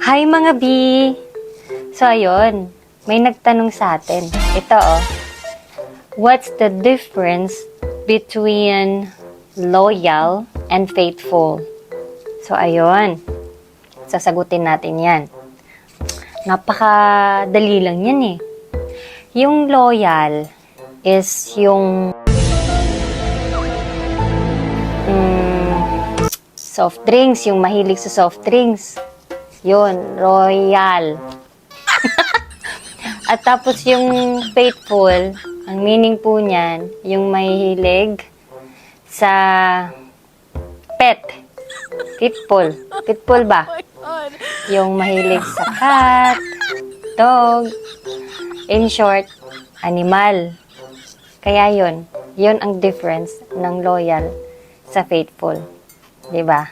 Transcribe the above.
Hi mga B! So ayun, may nagtanong sa atin. Ito what's the difference between loyal and faithful? So ayun, sasagutin natin yan. Napakadali lang yan eh. Yung loyal is yung soft drinks, yung mahilig sa soft drinks. Yun, royal. At tapos yung faithful, ang meaning po niyan, yung mahilig sa pet. Pitbull. Pitbull ba? Yung mahilig sa cat, dog, in short, animal. Kaya yun ang difference ng loyal sa faithful. Diba?